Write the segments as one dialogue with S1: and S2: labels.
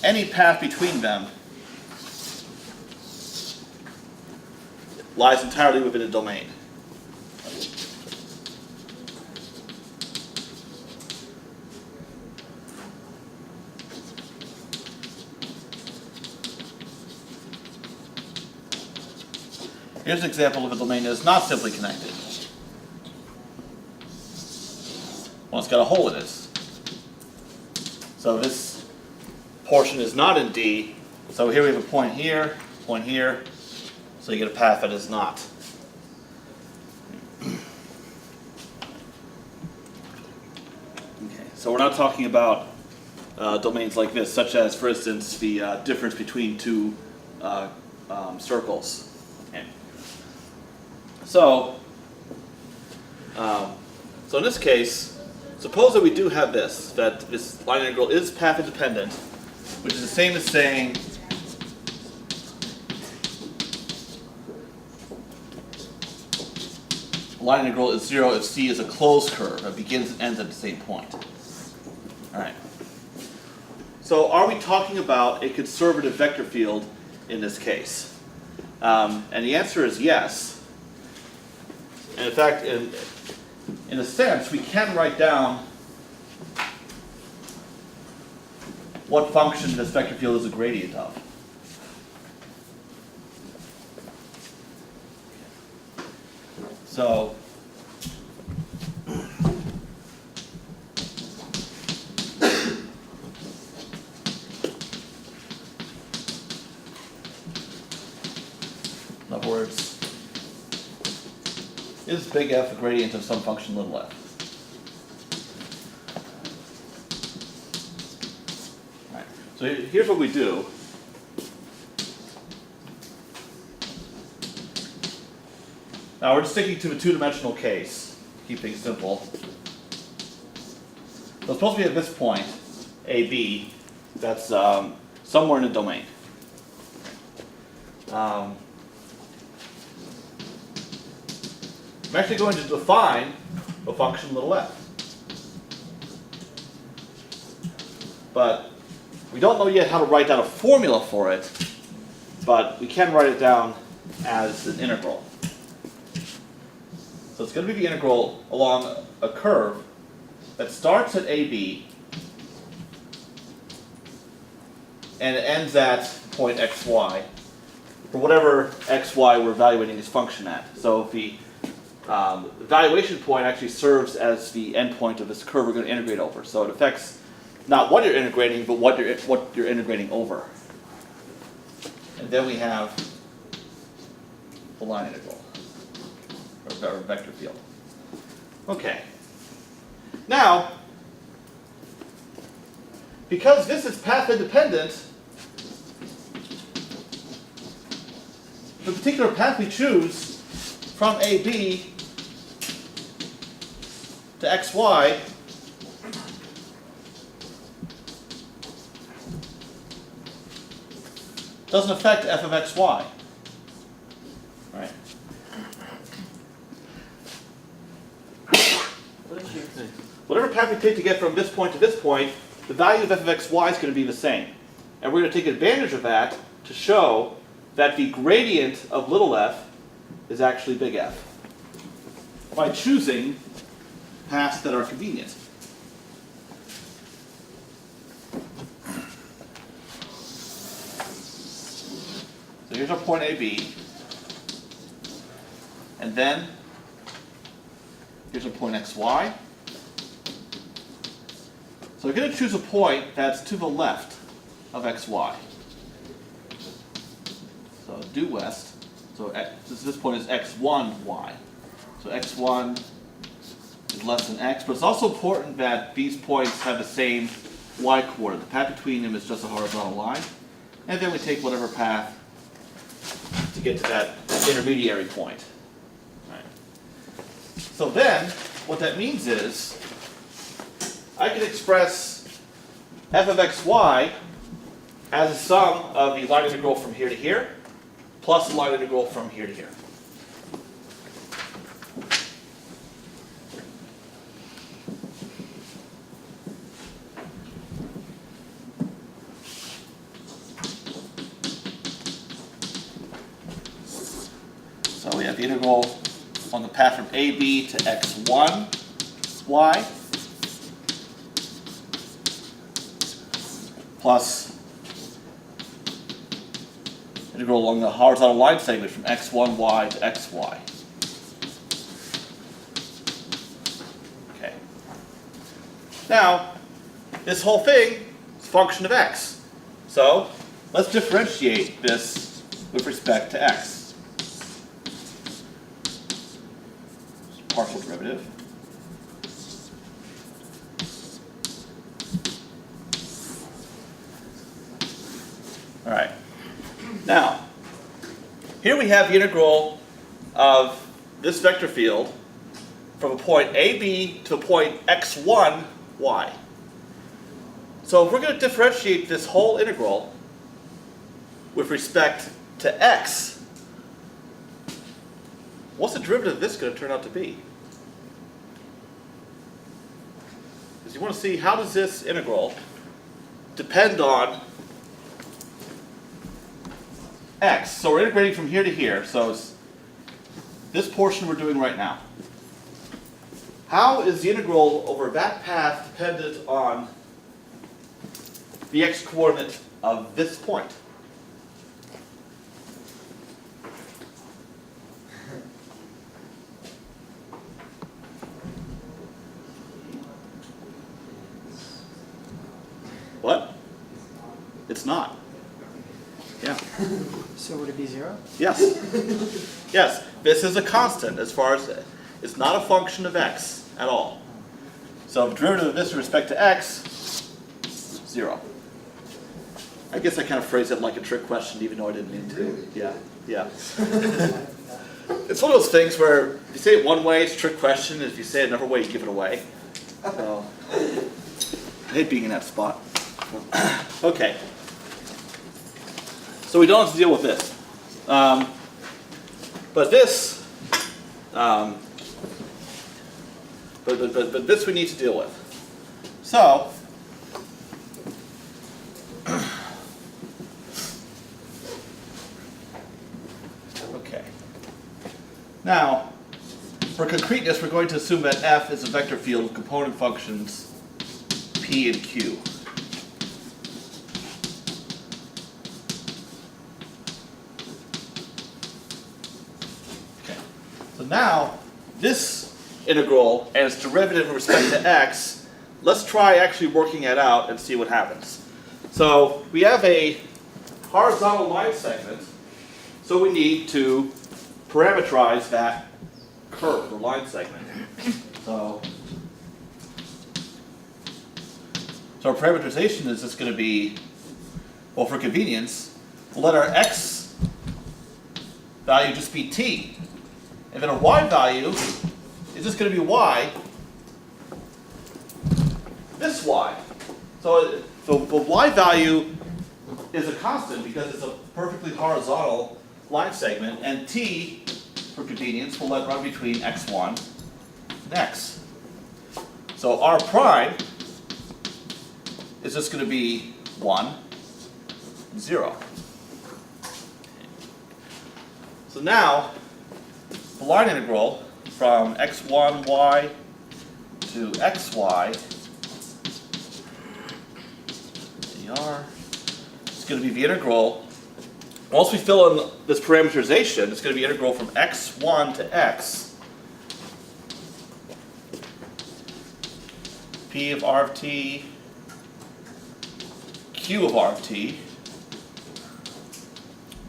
S1: any path between them lies entirely within a domain. Here's an example of a domain that is not simply connected. Well, it's got a hole in it. So this portion is not in D. So here we have a point here, so you get a path that is not. Okay, so we're not talking about domains like this, such as, for instance, the difference between two circles. Okay. So in this case, suppose that we do have this, that this line integral is path independent, which is the same as saying line integral is 0 if C is a closed curve that begins and ends at the same point. All right. So are we talking about a conservative vector field in this case? And the answer is yes. And in fact, in a sense, we can write down what function this vector field is a gradient of. So in other words, is big F a gradient of some function little f? All right. So here's what we do. Now we're just sticking to a two-dimensional case, keep things simple. So suppose we have this point, AB, that's somewhere in the domain. I'm actually going to define a function little f. But we don't know yet how to write down a formula for it, but we can write it down as an integral. So it's going to be the integral along a curve that starts at AB and it ends at point xy for whatever xy we're evaluating this function at. So if the evaluation point actually serves as the endpoint of this curve we're going to integrate over. So it affects not what you're integrating, but what you're integrating over. And then we have the line integral, or vector field. Okay. Now, because this is path independent, the particular path we choose from AB to xy doesn't affect f of xy. Right? Whatever path we take to get from this point to this point, the value of f of xy is going to be the same. And we're going to take advantage of that to show that the gradient of little f is actually big F by choosing paths that are convenient. So here's our point AB, and then here's our point xy. So we're going to choose a point that's to the left of xy. So due west. So this point is x1, y. So x1 is less than x, but it's also important that these points have the same y coordinate. The path between them is just a horizontal line. And then we take whatever path to get to that intermediary point. Right. So then, what that means is, I can express f of xy as a sum of the line integral from here to here, plus the line integral from here to here. the integral on the path from AB to x1 y plus integral along the horizontal line segment from x1y to xy. Okay. Now, this whole thing is a function of x. So, let's differentiate this with respect to x. Partial derivative. All right. Now, here we have the integral of this vector field from a point AB to a point x1, y. So if we're going to differentiate this whole integral with respect to x, what's the derivative of this going to turn out to be? Because you want to see how does this integral depend on x. So we're integrating from here to here. So it's this portion we're doing right now. How is the integral over that path dependent on the x coordinate of this point? What? It's not. Yeah.
S2: So would it be 0?
S1: Yes. Yes. This is a constant as far as it's not a function of x at all. So the derivative of this with respect to x, 0. I guess I kind of phrased it like a trick question, even though I didn't mean to.
S3: Really?
S1: Yeah. Yeah. It's one of those things where if you say it one way, it's a trick question, and if you say it another way, you give it away. So, I hate being in that spot. Okay. So we don't have to deal with this. But this, but this we need to deal with. So, okay. Now, for concreteness, we're going to assume that F is a vector field of component functions P and Q. So now, this integral and its derivative with respect to x, let's try actually working it out and see what happens. So we have a horizontal line segment, so we need to parameterize that curve, or line segment. So our parameterization is just going to be, well, for convenience, we'll let our x value just be t. And then our y value is just going to be y, this y. So the y value is a constant because it's a perfectly horizontal line segment, and t, for convenience, will let run between x1 and x. So r prime is just going to be 1, 0. So now, the line integral from x1y to xy dr is going to be the integral. Once we fill in this parameterization, it's going to be integral from x1 to x p of r of t q of r of t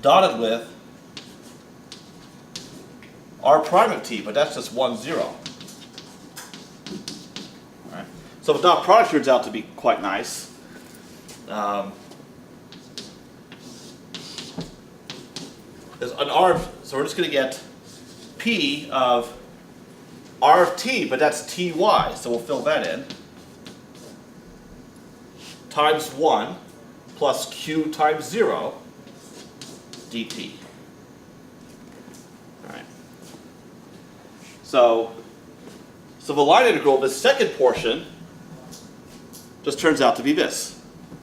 S1: dotted with r prime of t, but that's just 1, 0. All right. So the dot product turns out to be quite nice. There's an r, so we're just going to get p of r of t, but that's ty, so we'll fill that in, times 1 plus q times 0 dt. All right. So the line integral of this second portion just turns out to be this.